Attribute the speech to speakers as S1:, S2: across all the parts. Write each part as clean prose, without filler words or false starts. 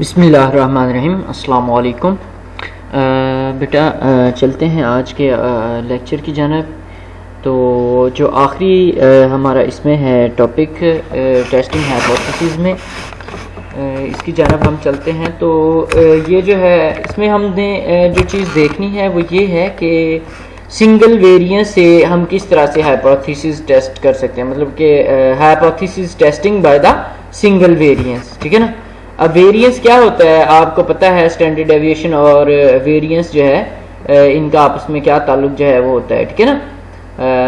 S1: बिस्मिल्लाहिर्रहमानिर्रहीम अस्सलाम वालेकुम। बेटा चलते हैं आज के लेक्चर की जानब। तो जो आखिरी हमारा इसमें है टॉपिक टेस्टिंग हाइपोथेसिस में, इसकी जानब हम चलते हैं। तो ये जो है इसमें हमने जो चीज़ देखनी है वो ये है कि सिंगल वेरिएंस से हम किस तरह से हाइपोथेसिस टेस्ट कर सकते हैं, मतलब कि hypothesis testing by the single variance. ठीक है ना। अब वेरिएंस क्या होता है आपको पता है, स्टैंडर्ड डेविएशन और वेरिएंस जो है इनका आपस में क्या ताल्लुक जो है वो होता है। ठीक है ना।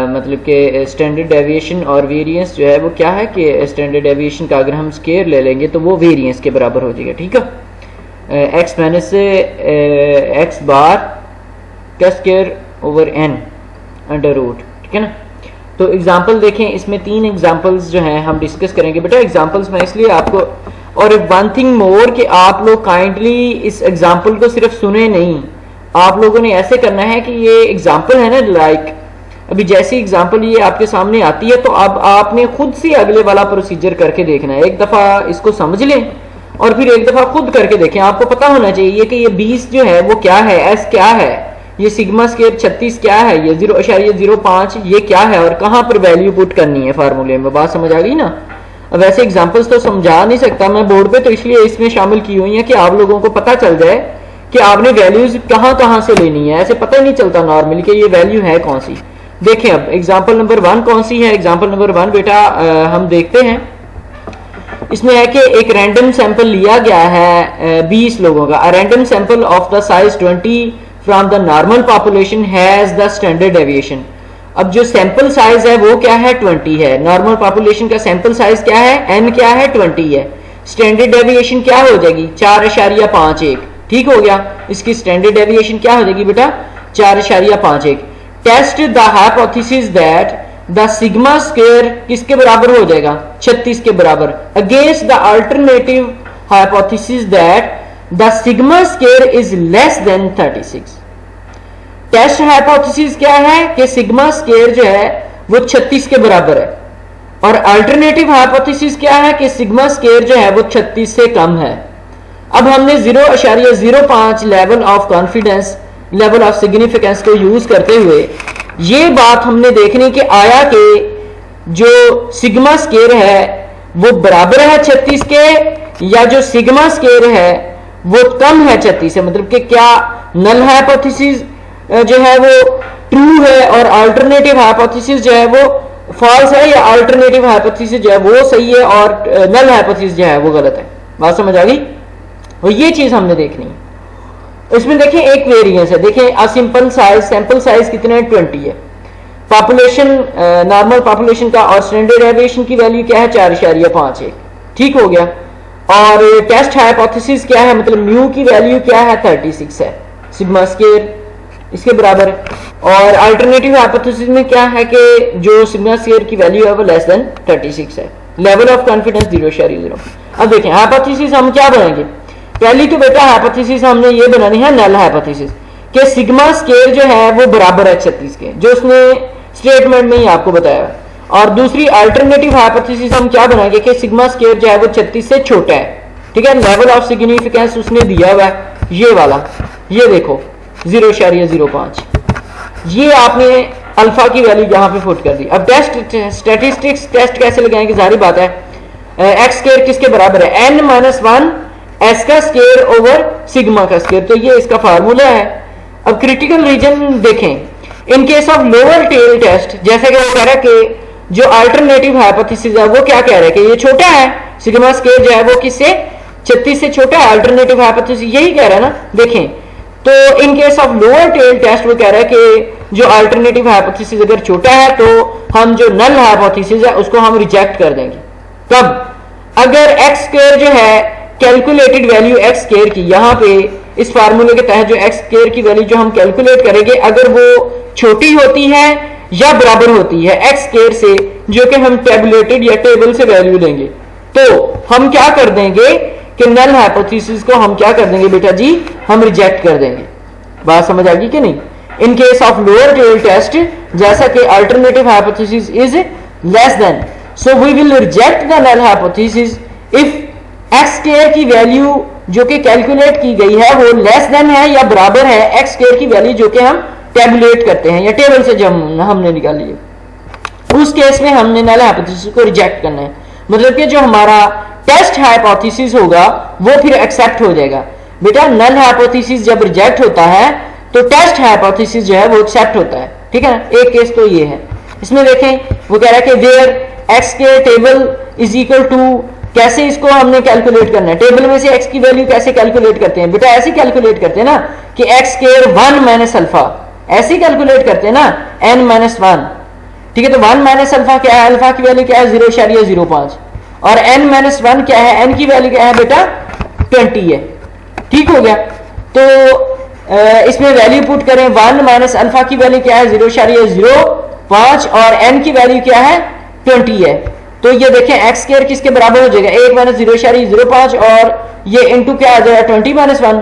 S1: मतलब कि स्टैंडर्ड डेविएशन और वेरिएंस जो है वो क्या है कि स्टैंडर्ड डेविएशन का अगर हम स्केयर ले लेंगे तो वो वेरिएंस के बराबर हो जाएगा। ठीक है। एक्स माइनस से एक्स बार का square over n under root. ठीक है ना। तो एग्जाम्पल देखें, इसमें 3 एग्जाम्पल्स जो हैं हम डिस्कस करेंगे। बेटा एग्जाम्पल्स में इसलिए आपको, और वन थिंग मोर कि आप लोग काइंडली इस एग्जाम्पल को सिर्फ सुने नहीं, आप लोगों ने ऐसे करना है कि ये एग्जाम्पल है ना, लाइक अभी जैसी एग्जाम्पल ये आपके सामने आती है तो अब आपने खुद से अगले वाला प्रोसीजर करके देखना है। एक दफ़ा इसको समझ लें और फिर एक दफ़ा खुद करके देखें। आपको पता होना चाहिए कि ये 20 जो है वो क्या है, एस क्या है, ये सिग्मा स्केयर 36 क्या है, ये 0.05 ये क्या है और कहाँ पर वैल्यू पुट करनी है फार्मूले में। बात समझ आ गई ना। अब वैसे एग्जांपल्स तो समझा नहीं सकता मैं बोर्ड पे, तो इसलिए इसमें शामिल की हुई है कि आप लोगों को पता चल जाए कि आपने वैल्यूज कहाँ कहाँ से लेनी है। ऐसे पता ही नहीं चलता नॉर्मली कि ये वैल्यू है कौन सी। देखें अब एग्जाम्पल नंबर 1 कौन सी है। एग्जाम्पल नंबर 1 बेटा हम देखते हैं, इसमें है कि एक रैंडम सैंपल लिया गया है 20 लोगों का। Random sample of the size 20 from the normal population has the standard deviation. अब जो सैंपल साइज है वो क्या है, 20 है। नॉर्मल पॉपुलेशन का सैंपल साइज क्या है, n क्या है, 20 है। स्टैंडर्ड डेविएशन क्या हो जाएगी, 4.51। ठीक हो गया। इसकी स्टैंडर्ड डेविएशन क्या हो जाएगी बेटा, 4.51। Test the hypothesis that the sigma square किसके बराबर हो जाएगा, 36 के बराबर, against the alternative hypothesis that the sigma square is less than 36। Test hypothesis क्या है कि सिग्मा स्क्वायर जो है वो 36 के बराबर है, और अल्टरनेटिव हाइपोथेसिस क्या है कि सिग्मा स्क्वायर जो है वो 36 से कम है। अब हमने 0.05 level of confidence, level of significance को यूज करते हुए ये बात हमने देखनी कि आया कि जो सिग्मा स्क्वायर है वो बराबर है 36 के, या जो सिग्मा स्क्वायर है वो कम है 36 से। मतलब कि क्या नल हाइपोथेसिस जो है वो ट्रू है और अल्टरनेटिव हाइपोथेसिस जो है वो फॉल्स है, या अल्टरनेटिव हाइपोथेसिस जो है वो सही है और नल हाइपोथेसिस जो है वो गलत है। बात समझ आ गई। और ये चीज हमने देखनी है। इसमें देखें एक वेरिएंस है, देखें सिंपल साइज, सैंपल साइज कितना है, 20 है। पॉपुलेशन नॉर्मल पॉपुलेशन का और स्टैंडर्ड डेविएशन की वैल्यू क्या है, 4.5 है। ठीक हो गया। और टेस्ट हाइपोथेसिस क्या है, मतलब म्यू की वैल्यू क्या है, 36 है। सिग्मा स्क्वायर इसके बराबर है। और अल्टरनेटिव हाइपोथेसिस में क्या है कि जो सिग्मा स्क्वायर की वैल्यू है वो लेस देन 36 है। Level of confidence 0.0। अब देखें हाइपोथेसिस हम क्या बनाएंगे। पहली तो बेटा हाइपोथेसिस हमने ये बनानी है नल हाइपोथेसिस कि सिग्मा स्क्वायर जो है वो बराबर है 36 के, जो उसने स्टेटमेंट में ही आपको बताया। और दूसरी अल्टरनेटिव हाइपोथेसिस हम क्या बनाएंगे कि सिग्मा स्क्वायर जो है वो 36 से छोटा है। ठीक है। लेवल ऑफ सिग्निफिकेंस उसने दिया हुआ है ये वाला, ये देखो 0.05। ये आपने अल्फा की वैल्यू यहां पे पुट कर दी। अब टेस्ट स्टैटिस्टिक्स टेस्ट कैसे लगाएंगे, जारी बात है एक्स स्क्वायर किसके बराबर है, n-1 एस का स्क्वायर ओवर सिग्मा का स्क्वायर। तो ये इसका फार्मूला है। अब क्रिटिकल रीजन देखें, in case of lower tail test, जैसे कि वो कह रहा है कि जो अल्टरनेटिव हाइपोथेसिस है वो क्या कह रहा है कि ये छोटा है, सिग्मा स्क्वायर जो है वो किससे, 36 से छोटा है। अल्टरनेटिव हाइपोथेसिस यही कह रहा है ना। देखें तो in case of lower tail test वो कह रहा है कि जो अल्टरनेटिव हाइपोथेसिस अगर छोटा है तो हम जो नल हाइपोथेसिस है उसको हम रिजेक्ट कर देंगे। तब अगर एक्स स्क्वायर जो है कैलकुलेटेड वैल्यू एक्स स्क्वायर की, यहाँ पे इस फार्मूले के तहत जो एक्स स्क्वायर की वैल्यू जो हम कैलकुलेट करेंगे, अगर वो छोटी होती है या बराबर होती है एक्स स्क्वायर से, जो कि हम टेबुलेटेड या टेबल से वैल्यू लेंगे, तो हम क्या कर देंगे कि नल हाइपोथेसिस को हम क्या कर देंगे बेटा जी, हम रिजेक्ट कर देंगे। बात समझ आ गई कि नहीं। In case of lower tail test, जैसा कि alternative hypothesis is less than, so we will reject the null hypothesis if x square की वैल्यू जो कि कैलकुलेट की गई है वो लेस देन है या बराबर है एक्स स्क्वायर की वैल्यू जो कि हम टेबुलेट करते हैं या टेबल से जब हमने निकाली है, उस केस में हमने नल हाइपोथेसिस को रिजेक्ट करना है। मतलब कि जो हमारा टेस्ट हाइपोथेसिस होगा वो फिर एक्सेप्ट हो जाएगा। बेटा नल हाइपोथेसिस जब रिजेक्ट होता है तो टेस्ट हाइपोथेसिस जो है वो एक्सेप्ट होता है, ठीक है ना। एक केस तो ये है। इसमें देखें वो कह रहा है कि वेयर एक्स के टेबल इज इक्वल टू, कैसे इसको हमने कैलकुलेट करना है, टेबल में से एक्स की वैल्यू कैसे कैलकुलेट करते हैं। बेटा ऐसे कैलकुलेट करते हैं ना कि एक्स स्क्वायर 1 माइनस अल्फा, ऐसे कैलकुलेट करते हैं ना n माइनस 1, ठीक है। तो 1 माइनस अल्फा क्या है, अल्फा की वैल्यू क्या है 0.05 और n माइनस 1 क्या है, n की वैल्यू क्या है बेटा 20 है, ठीक हो गया। तो इसमें वैल्यू पुट करें, 1 माइनस अल्फा की वैल्यू क्या है 0.05 और n की वैल्यू क्या है 20 है। तो ये देखें एक्स स्क्वायर किसके बराबर हो जाएगा 1 माइनस 0.05 और ये इंटू क्या आ जाएगा 20 माइनस 1,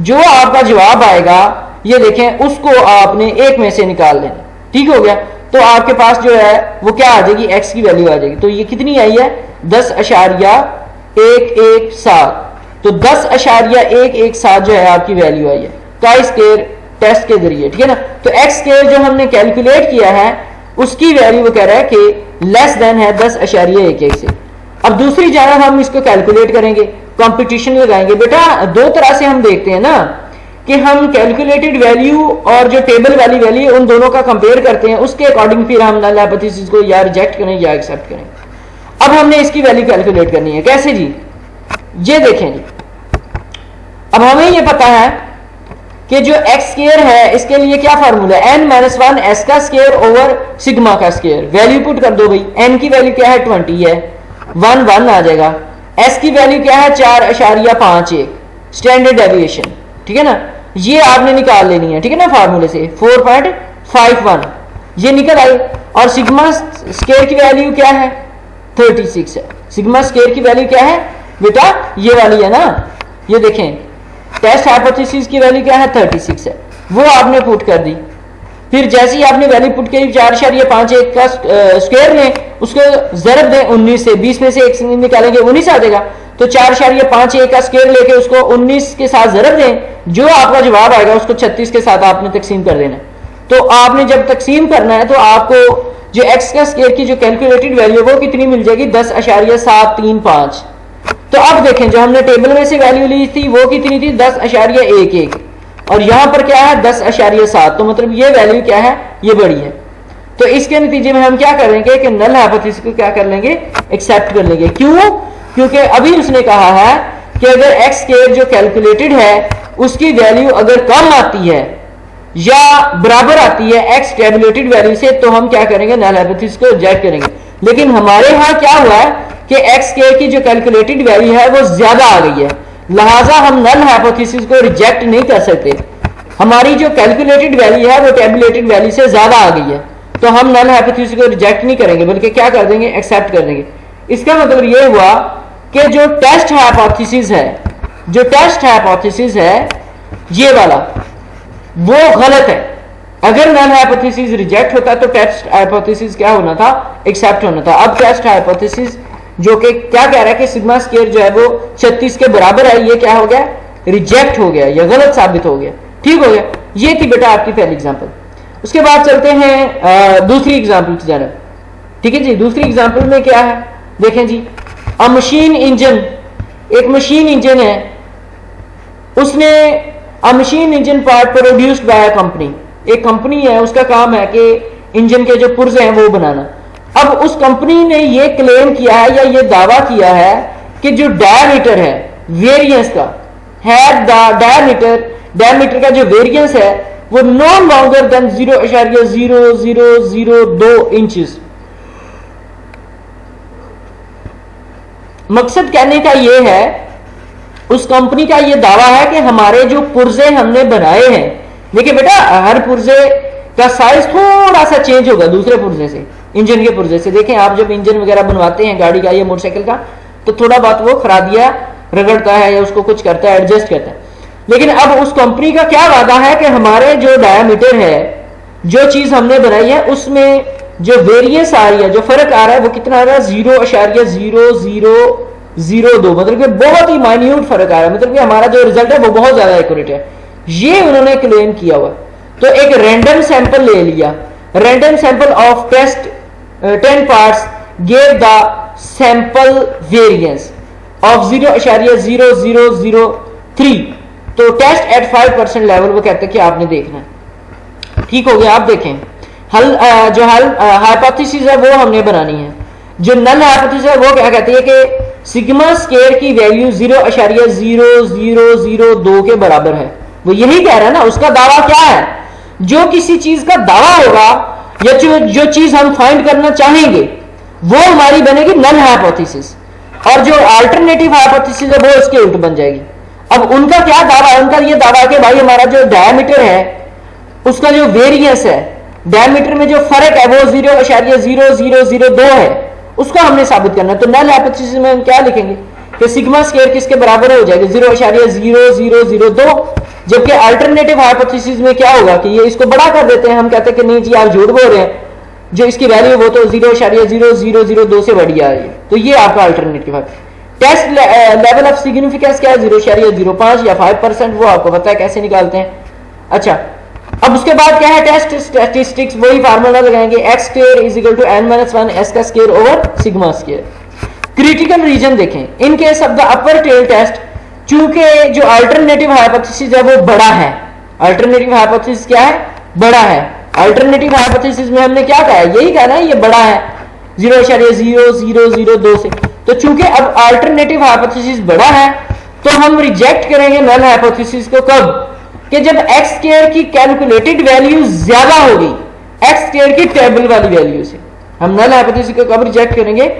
S1: जो आपका जवाब आएगा ये देखें उसको आपने एक में से निकाल लेना, ठीक हो गया। तो आपके पास जो है वो क्या आ जाएगी, एक्स की वैल्यू आ जाएगी। तो ये कितनी आई है 10.117, तो 10.117 जो है आपकी वैल्यू आई है काई स्क्वायर टेस्ट के जरिए, ठीक है ना। तो एक्स स्क्वायर जो हमने कैलकुलेट किया है उसकी वैल्यू वो कह रहा है कि लेस देन है 10.11 से। अब दूसरी जानब हम इसको कैलकुलेट करेंगे, कंपटीशन लगाएंगे। बेटा दो तरह से हम देखते हैं ना कि हम कैलकुलेटेड वैल्यू और जो टेबल वाली वैल्यू उन दोनों का कंपेयर करते हैं, उसके अकॉर्डिंग फिर हम नल हाइपोथेसिस को या रिजेक्ट करें या एक्सेप्ट करें। अब हमने इसकी वैल्यू कैलकुलेट करनी है, कैसे जी, ये देखें जी। अब हमें ये पता है कि जो एक्स स्क्वायर है इसके लिए क्या फार्मूला है, n माइनस 1 एस का स्क्वायर ओवर सिग्मा का स्क्वायर। वैल्यू पुट कर दो भाई, n की वैल्यू क्या है 20 है, 1 आ जाएगा। s की वैल्यू क्या है 4.51 स्टैंडर्ड डेविएशन, ठीक है ना। ये आपने निकाल लेनी है, ठीक है ना, फार्मूले से 4.51 ये निकल आई। और सिग्मा स्क्वायर की वैल्यू क्या है 36 है। सिग्मा स्क्वायर की वैल्यू क्या है बेटा, ये वाली है ना, ये देखें टेस्ट हाइपोथेसिस की वैल्यू क्या है 36 है, वो आपने पुट कर दी। फिर जैसे ही आपने वैल्यू पुट की 4.51 का स्क्वायर लें, उसको ज़रब दें 19 से, 20 में से 1 निकालेंगे 19 आ जाएगा। तो 4.51 का स्क्वायर लेके उसको 19 के साथ ज़रब दें, जो आपका जवाब आएगा उसको 36 के साथ आपने तकसीम कर देना। तो आपने जब तकसीम करना है तो आपको जो एक्स का स्क्वायर की जो कैलकुलेटेड वैल्यू वो कितनी मिल जाएगी 10.735। तो अब देखें जो हमने टेबल में से वैल्यू ली थी वो कितनी थी 10.11 और यहां पर क्या है 10.7, तो मतलब ये वैल्यू क्या है ये बड़ी है। तो इसके नतीजे में हम क्या करेंगे कि नल हाइपोथेसिस को क्या कर लेंगे, एक्सेप्ट कर लेंगे। क्यों, क्योंकि अभी उसने कहा है कि अगर एक्स स्क्वायर जो कैलकुलेटेड है उसकी वैल्यू अगर कम आती है या बराबर आती है एक्स टेबुलेटेड वैल्यू से, तो हम क्या करेंगे नल हाइपोथेसिस को रिजेक्ट करेंगे। लेकिन हमारे यहां क्या हुआ है कि एक्स स्क्वायर की जो कैलकुलेटेड वैल्यू है वो ज्यादा आ गई है, लिहाजा हम नल हाइपोथेसिस को रिजेक्ट नहीं कर सकते। हमारी जो कैलकुलेटेड वैल्यू है वो टेबुलेटेड वैल्यू से ज्यादा आ गई है, तो हम नल हाइपोथेसिस को रिजेक्ट नहीं करेंगे बल्कि क्या कर देंगे, एक्सेप्ट कर देंगे। इसका मतलब ये हुआ कि जो टेस्ट हाइपोथेसिस है, जो टेस्ट हाइपोथेसिस है ये वाला वो गलत है। अगर नल हाइपोथेसिस रिजेक्ट होता तो टेस्ट हाइपोथेसिस क्या होना था, एक्सेप्ट होना था। अब टेस्ट हाइपोथेसिस जो कि क्या कह रहा है कि सिग्मा स्क्वायर जो है वो 36 के बराबर है, ये क्या हो गया, रिजेक्ट हो गया, ये गलत साबित हो गया, ठीक हो गया। ये थी बेटा आपकी पहली एग्जांपल। उसके बाद चलते हैं दूसरी एग्जांपल की जानब, ठीक है जी। दूसरी एग्जांपल में क्या है देखें जी, अ मशीन इंजन, एक मशीन इंजन है, उसने अ machine engine part produced by a company, एक कंपनी है उसका काम है कि इंजन के जो पुर्जे हैं वो बनाना। अब उस कंपनी ने ये क्लेम किया है या ये दावा किया है कि जो डायमीटर है वेरिएंस का है, डायमीटर का जो वेरिएंस है वो नो लॉन्गर देन 0.0002 इंचेस। मकसद कहने का ये है, उस कंपनी का ये दावा है कि हमारे जो पुर्जे हमने बनाए हैं, देखिए बेटा हर पुर्जे का साइज थोड़ा सा चेंज होगा दूसरे पुर्जे से, इंजन के पुर्जे से। देखें आप जब इंजन वगैरह बनवाते हैं गाड़ी का या मोटरसाइकिल का, तो थोड़ा बहुत वो खरादिया रगड़ता है या उसको कुछ करता है, एडजस्ट करता है। लेकिन अब उस कंपनी का क्या वादा है कि हमारे जो डायमीटर है, जो चीज हमने बनाई है उसमें
S2: जो वेरियंस आ रही है, जो फर्क आ रहा है वो कितना आ रहा है 0.0002, मतलब कि बहुत ही माइन्यूट फर्क आ रहा है, मतलब कि हमारा जो रिजल्ट है वो बहुत ज्यादा एक्यूरेट है, ये उन्होंने क्लेम किया हुआ। तो एक रैंडम सैंपल ले लिया, random sample of test 10 parts gave the sample variance of 0.0003, तो टेस्ट एट 5% लेवल वो कहते हैं कि आपने देखना है। ठीक हो गया। आप देखें जो हाइपोथेसिस है वो हमने बनानी है। जो नल हाइपोथेसिस है वो क्या कहती है कि सिग्मा स्क्वायर की वैल्यू 0.0002 के बराबर है। वो यही कह रहा है ना, उसका दावा क्या है, जो किसी चीज का दावा होगा या जो चीज हम फाइंड करना चाहेंगे वो हमारी बनेगी नल हाइपोथेसिस, और जो अल्टरनेटिव हाइपोथेसिस है वो इसके उल्ट बन जाएगी। अब उनका क्या दावा है, उनका ये दावा है कि भाई हमारा जो डायमीटर है उसका जो वेरियंस है, डायमीटर में जो फर्क है वो 0.0002 है, उसको हमने साबित करना है। तो नल हाइपोथेसिस में हम क्या लिखेंगे कि सिग्मा स्क्वायर किसके बराबर हो जाएगा 0.0002, जबकि अल्टरनेटिव हाइपोथेसिस में क्या होगा कि ये इसको बड़ा कर देते हैं, हम कहते हैं कि नहीं जी आप झूठ बोल रहे हैं, जो इसकी वैल्यू वो तो 0.0002 से बड़ी आ रही है। तो ये आपका अल्टरनेटिव है। टेस्ट लेवल ऑफ सिग्निफिकेंस क्या है 0.05 या 5%, वो आपको पता है कैसे निकालते हैं। अच्छा, अब उसके बाद क्या है टेस्ट स्टैटिस्टिक्स, वही फार्मूला लगाएंगे x square is equal to n-1 s का square over sigma square. Critical region देखें, in case of the upper tail test, चूंकि जो अल्टरनेटिव हाइपोथेसिस है वो बड़ा है, अल्टरनेटिव हाइपोथेसिस क्या है, बड़ा है। अल्टरनेटिव हाइपोथेसिस में हमने क्या कहा है, यही कहा ना ये बड़ा है 0.0002 से। तो चूंकि अब अल्टरनेटिव हाइपोथेसिस बड़ा है तो हम रिजेक्ट करेंगे नल हाइपोथेसिस को कब, कि जब एक्स स्क्वायर की कैलकुलेटेड वैल्यू ज्यादा होगी एक्स स्क्वायर की टेबल वाली वैल्यू से। हम नल हाइपोथेसिस को कब रिजेक्ट करेंगे,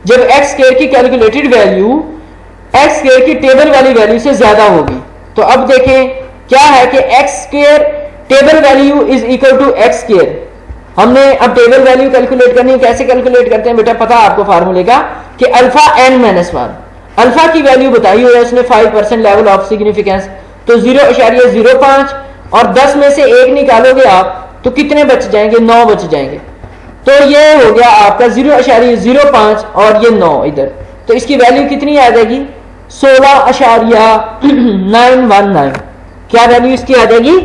S2: जब एक्स स्क्वायर की कैलकुलेटेड वैल्यू एक्स स्क्वायर की टेबल वाली वैल्यू से ज्यादा होगी। तो अब देखें क्या है कि x square table value is equal to x square. हमने अब टेबल वैल्यू कैलकुलेट करनी है, कैसे कैलकुलेट करते हैं बेटा, पता है आपको फार्मूले का, कि अल्फा n-1, अल्फा की वैल्यू बताई हुई है उसने 5% लेवल ऑफ सिग्निफिकेंस, तो 0.05 और 10 में से 1 निकालोगे आप तो कितने बच जाएंगे, 9 बच जाएंगे। तो ये हो गया आपका 0.05 और ये 9 इधर, तो इसकी वैल्यू कितनी आ जाएगी 16.919। क्या वैल्यू इसकी आ जाएगी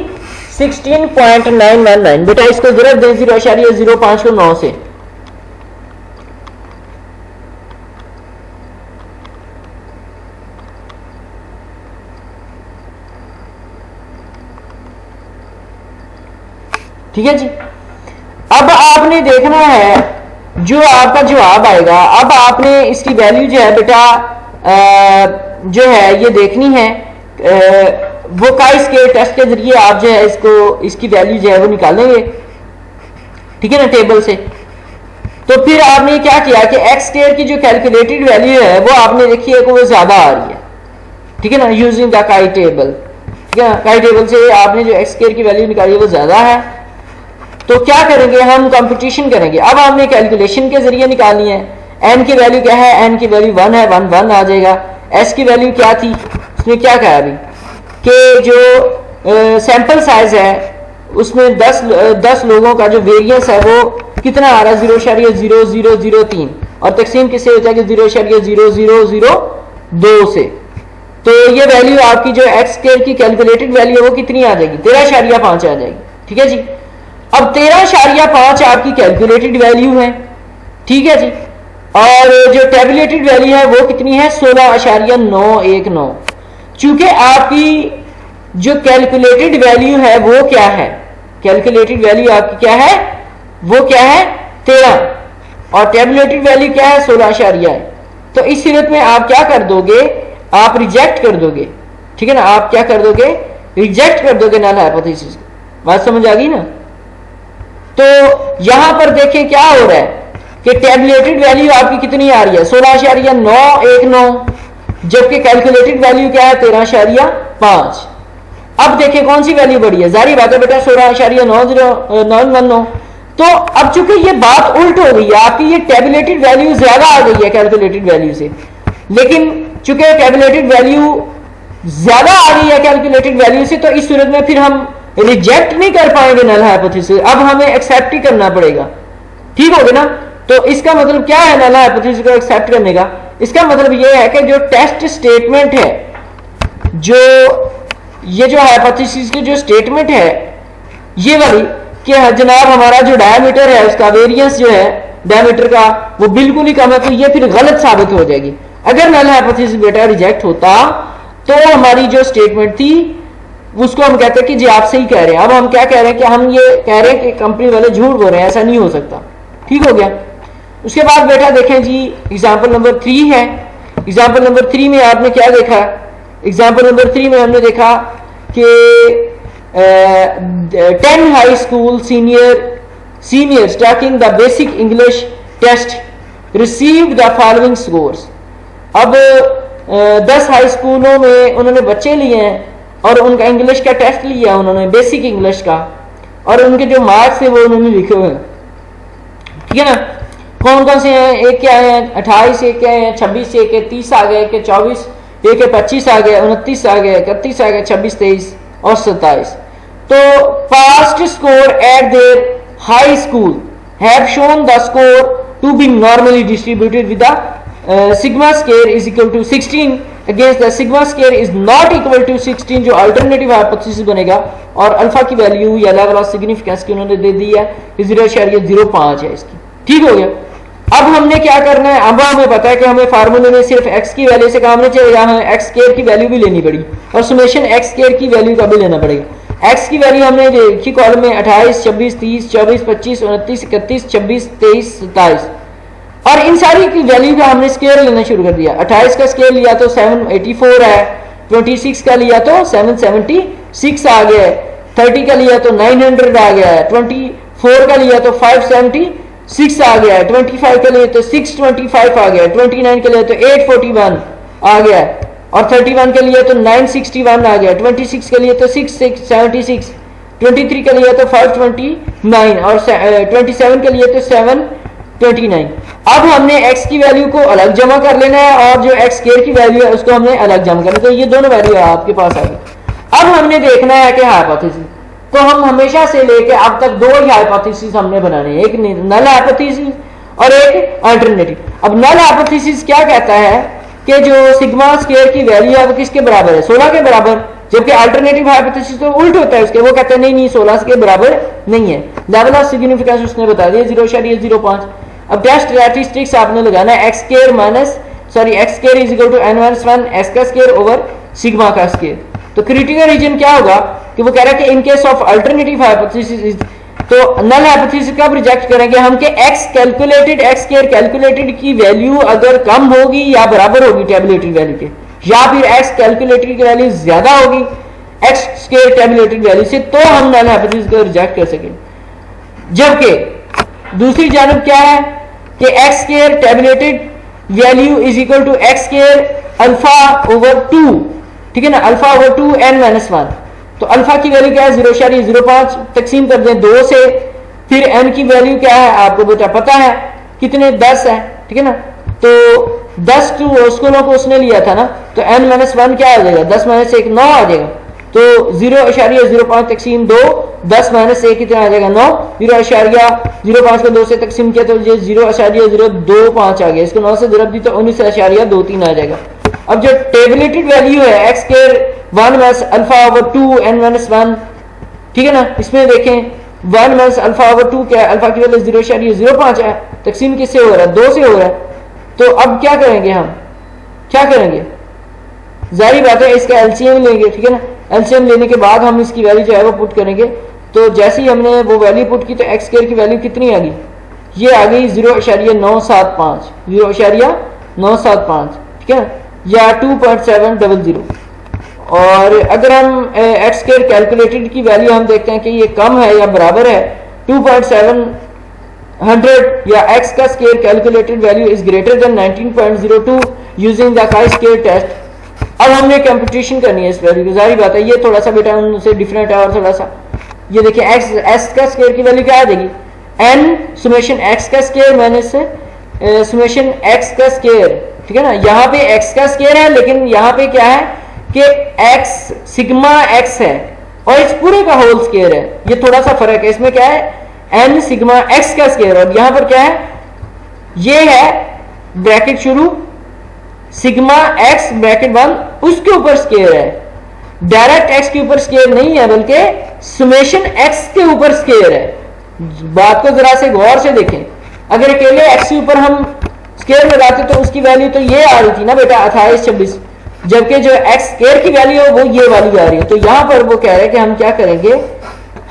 S2: 16.919। बेटा इसको जरूर दे 0.05 को 9 से, ठीक है जी। अब आपने देखना है जो आपका जवाब आएगा, अब आपने इसकी वैल्यू जो है बेटा जो है ये देखनी है, वो काई स्क्वायर टेस्ट के जरिए आप जो है इसकी वैल्यू जो है वो निकालेंगे, ठीक है ना, टेबल से। तो फिर आपने क्या किया कि एक्स स्क्वायर की जो कैलकुलेटेड वैल्यू है वो आपने देखी है कि वो ज्यादा आ रही है, ठीक है ना, यूजिंग द काई टेबल, ठीक है। काई टेबल से आपने जो एक्स स्क्वायर की वैल्यू निकाली है वो ज्यादा है, तो क्या करेंगे हम कंपटीशन करेंगे। अब हमने कैलकुलेशन के जरिए निकालनी है। n की वैल्यू क्या है, n की वैल्यू 1 है, 1 1 आ जाएगा। s की वैल्यू क्या थी, उसमें क्या कहा अभी कि जो सैंपल साइज है उसमें 10 लोगों का जो वेरिएंस है वो कितना आ रहा है 0.0003 और तकसीम किससे होता है कि 0.0002 से। तो ये वैल्यू आपकी जो एक्स स्क्वायर की कैलकुलेटेड वैल्यू है वो कितनी आ जाएगी 13.5 आ जाएगी, ठीक है जी। अब 13.5 आपकी कैलकुलेटेड वैल्यू है, ठीक है जी, और जो टेबुलेटेड वैल्यू है वो कितनी है 16.919। चूंकि आपकी जो कैलकुलेटेड वैल्यू है वो क्या है, कैलकुलेटेड वैल्यू आपकी क्या है, वो क्या है 13 और टेबुलेटेड वैल्यू क्या है 16 है। तो इस सूरत में आप क्या कर दोगे, आप रिजेक्ट कर दोगे, ठीक है ना, आप क्या कर दोगे, रिजेक्ट कर दोगे नल हाइपोथेसिस। बात समझ आ गई ना। तो यहां पर देखें क्या हो रहा है कि टेबुलेटेड वैल्यू आपकी कितनी आ रही है 16.919, जबकि कैलकुलेटेड वैल्यू क्या है 13.5। अब देखें कौन सी वैल्यू बढ़ी है, जारी बात है बेटा 16.919। तो अब चूंकि ये बात उल्ट हो गई है, आपकी ये टेबुलेटेड वैल्यू ज्यादा आ गई है कैलकुलेटेड वैल्यू से, लेकिन चूंकि टेबुलेटेड वैल्यू ज्यादा आ गई है कैलकुलेटेड वैल्यू से, तो इस सूरत में फिर हम रिजेक्ट नहीं कर पाएंगे नल हाइपोथेसिस, अब हमें एक्सेप्ट ही करना पड़ेगा, ठीक हो गया ना। तो इसका मतलब क्या है नल हाइपोथेसिस को एक्सेप्ट करने का? इसका मतलब ये है कि जो टेस्ट स्टेटमेंट है, जो ये जो हाइपोथेसिस की जो स्टेटमेंट है ये वाली कि जनाब हमारा जो डायमीटर है उसका वेरिएंस जो है डायमीटर का वो बिल्कुल ही कम है, तो ये फिर गलत साबित हो जाएगी। अगर नल हाइपोथेसिस बेटा रिजेक्ट होता तो हमारी जो स्टेटमेंट थी उसको हम कहते हैं कि जी आप सही कह रहे हैं। अब हम क्या कह रहे हैं कि हम ये कह रहे हैं कि कंपनी वाले झूठ बोल रहे हैं, ऐसा नहीं हो सकता। ठीक हो गया। उसके बाद बेटा देखें जी एग्जाम्पल नंबर 3 है। एग्जाम्पल नंबर 3 में आपने क्या देखा? एग्जाम्पल नंबर 3 में हमने देखा कि 10 high school seniors taking the basic English test received the following scores. अब 10 हाई स्कूलों में उन्होंने बच्चे लिए हैं और उनका इंग्लिश का टेस्ट लिया उन्होंने, बेसिक इंग्लिश का, और उनके जो मार्क्स थे वो उन्होंने लिखे हुए हैं। ठीक है ना। कौन कौन से हैं? एक क्या है 28, एक क्या है 26, एक है 30 आ गए, एक है 24, एक है 25 आ गए, 29 आ गए, 31 आ गए, 26, 23 और 27। तो past score at their high school have shown the score to be normally distributed with the sigma square is equal to 16 against the sigma square is not equal to 16, जो अल्टरनेटिव हाइपोथेसिस बनेगा। और alpha की value या level of significance की उन्होंने दे दी है 0.05 है इसकी। ठीक हो गया। अब हमने क्या करना है? अब हमें पता है कि हमें फार्मूले में सिर्फ x की वैल्यू से काम नहीं चलेगा, हमें x स्क्वायर की वैल्यू भी लेनी पड़ी और समेशन x स्क्वायर की वैल्यू का भी लेना पड़ेगा। x की वैल्यू हमने देखी कॉलम में 28, 26, 30, 24, 25, 29, 31, 26, 23, 27 और इन सारी की वैल्यू का हमने स्क्वायर लेना शुरू कर दिया। 28 का स्क्वायर लिया तो 784 है, 26 का लिया तो 776 आ गया है, 30 का लिया तो 900 आ गया है, 24 का लिया तो 576 आ गया है, 25 के लिए तो 625 आ गया है, 29 के लिए तो 841 आ गया है और 31 के लिए तो 961 आ गया, 26 के लिए तो 676, 23 के लिए तो 529 और 27 के लिए तो 729। अब हमने x की वैल्यू को अलग जमा कर लेना है और जो x स्क्वायर की वैल्यू है उसको हमने अलग जमा करना है। तो ये दोनों वैल्यू आपके पास आ गई। अब हमने देखना है कि हाइपोथेसिस, तो हम हमेशा से लेके अब तक दो ही हाइपोथेसिस हमने बनाने हैं, एक नल हाइपोथेसिस और एक अल्टरनेटिव। अब नल हाइपोथेसिस क्या कहता है कि जो सिग्मा स्क्वायर की वैल्यू है वो किसके बराबर है? 16 के बराबर, जबकि अल्टरनेटिव हाइपोथेसिस तो उल्ट होता है उसके, वो कहते हैं नहीं 16 के बराबर नहीं है। लेवल ऑफ सिग्निफिकेंस उसने बता दिया 0.05। अब टेस्ट स्टैटिस्टिक्स आपने लगाना है x square is equal to n-1 x का स्क्वायर ओवर सिग्मा का स्क्वायर। तो क्रिटिकल रीजन क्या होगा कि वो कह रहा है कि in case of alternative hypothesis, तो नल हाइपोथेसिस कब रिजेक्ट करेंगे हम कि x स्क्वायर कैलकुलेटेड की वैल्यू अगर कम होगी या बराबर होगी टेबुलेटेड वैल्यू के, या फिर x कैलकुलेटेड की वैल्यू ज्यादा होगी x स्क्वायर टेबुलेटेड वैल्यू से, तो हम नल हाइपोथेसिस को रिजेक्ट कर सकेंगे। जबकि दूसरी जानब क्या है कि x square tabulated value is equal to x square alpha over 2, ठीक है ना, अल्फा ओवर 2 n-1। तो अल्फा की वैल्यू क्या है 0.05, तकसीम कर दें 2 से, फिर n की वैल्यू क्या है आपको बेटा पता है कितने 10 है, ठीक है ना। तो 10 टू स्कूलों को उसने लिया था ना, तो n-1 क्या आ जाएगा 10 - 1 9 आ जाएगा। तो 0.05 तकसीम 2, 10 - 1 कितना आ जाएगा 9, 0.05 को 2 से तकसीम किया तो ये 0.025 आ गया, इसको 9 से ज़रब दी तो 19.23 आ जाएगा। अब जो टेबुलेटेड वैल्यू है x square 1 - alpha over 2 n-1, ठीक है ना, इसमें देखें 1 - अल्फा ओवर 2 क्या है, अल्फा की वैल्यू 0.05 है, तकसीम किससे हो रहा है 2 से हो रहा है। तो अब क्या करेंगे हम, क्या करेंगे, जाहिर बात है इसका एलसीएम लेंगे, ठीक है ना। एलसीएम लेने के बाद हम इसकी वैल्यू जो है वो पुट करेंगे। तो जैसे ही हमने वो वैल्यू पुट की तो x स्क्वायर की वैल्यू कितनी आ गई, ये आ गई 0.975, 0.975, ठीक है ना, या 2.700। और अगर हम x स्क्वायर कैलकुलेटेड की वैल्यू हम देखते हैं कि ये कम है या बराबर है 2.700, या x का square calculated value is greater than 19.02 using the chi square test. अब हमने कंप्यूटेशन करनी है इस वैल्यू की, जाहिर बात है ये थोड़ा सा बेटा उनसे डिफरेंट है और थोड़ा सा, ये देखिए x का स्क्वायर की वैल्यू क्या आ जाएगी n समेशन x का स्क्वायर मैंने से समेशन x का स्क्वायर, ठीक है ना। यहाँ पे x का स्क्वायर है लेकिन यहाँ पे क्या है कि x सिग्मा x है और इस पूरे का होल स्क्वायर है, ये थोड़ा सा फर्क है। इसमें क्या है n सिग्मा x का स्केयर, और यहां पर क्या है, ये है ब्रैकेट शुरू सिग्मा x ब्रैकेट 1 उसके ऊपर स्केयर है, डायरेक्ट x के ऊपर स्केयर नहीं है बल्कि सुमेशन x के ऊपर स्केयर है। बात को जरा से गौर से देखें, अगर अकेले x के ऊपर हम स्केयर लगाते तो उसकी वैल्यू तो ये आ रही थी ना बेटा 28 26, जबकि जो x स्केयर की वैल्यू है वो ये वाली आ रही है। तो यहां पर वो कह रहे हैं कि हम क्या करेंगे,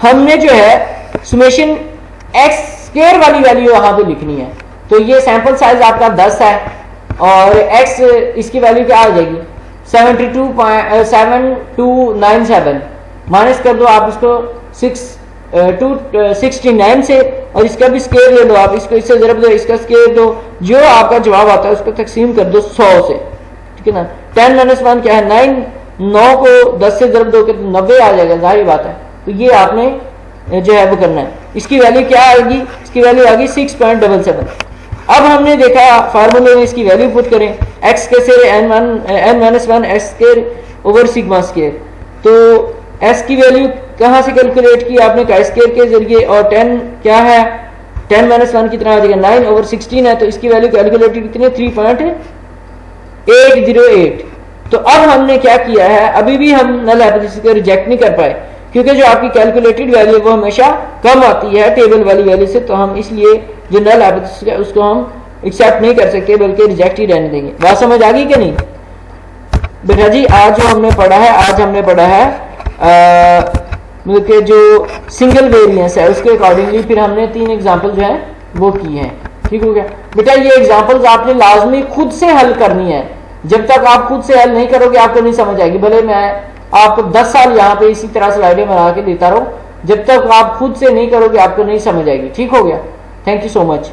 S2: हमने जो है सुमेशन x स्केयर वाली वैल्यू यहां पे लिखनी है। तो ये सैंपल साइज आपका 10 है और x इसकी वैल्यू क्या आ जाएगी 7297 माइनस कर दो आप इसको 269 से, और इसका भी स्केयर ले लो आप, इसको इससे जरब दो, इसका स्केयर दो, जो आपका जवाब आता है उसको तकसीम कर दो 100 से, ठीक है ना। 10 - 1 क्या है 9, 9 को 10 से जरब दो के तो 90 आ जाएगा, जाहिर बात है। तो ये आपने जो है वो करना है। इसकी वैल्यू क्या आएगी, इसकी वैल्यू आ गई 6.77। अब हमने देखा फार्मूले में इसकी वैल्यू पुट करें, x के से n-1 x square over sigma square, तो s की वैल्यू कहाँ से कैलकुलेट की आपने का स्केयर के जरिए, और 10 क्या है 10 - 1 कितना आ जाएगा 9 ओवर 16 है, तो इसकी वैल्यू कैलकुलेटेड कितनी 3.808। तो अब हमने क्या किया है, अभी भी हम नल हाइपोथेसिस को रिजेक्ट नहीं कर पाए क्योंकि जो आपकी कैलकुलेटेड वैल्यू वो हमेशा कम आती है टेबल वाली वैल्यू से, तो हम इसलिए जो नल हाइपोथेसिस है उसको हम एक्सेप्ट नहीं कर सकते बल्कि रिजेक्ट ही रहने देंगे। बात समझ आ गई कि नहीं बेटा जी? आज जो हमने पढ़ा है, आज हमने पढ़ा है कि जो सिंगल वेरिएंस है उसके अकॉर्डिंगली फिर हमने 3 एग्जांपल जो है वो की हैं। ठीक हो गया बेटा? ये एग्जांपल्स आपने लाजमी खुद से हल करनी है। जब तक आप खुद से हल नहीं करोगे आपको नहीं समझ आएगी, भले मैं आपको 10 साल यहाँ पे इसी तरह स्लाइडें बना के देता रहूं, जब तक आप खुद से नहीं करोगे आपको नहीं समझ आएगी। ठीक हो गया? Thank you so much.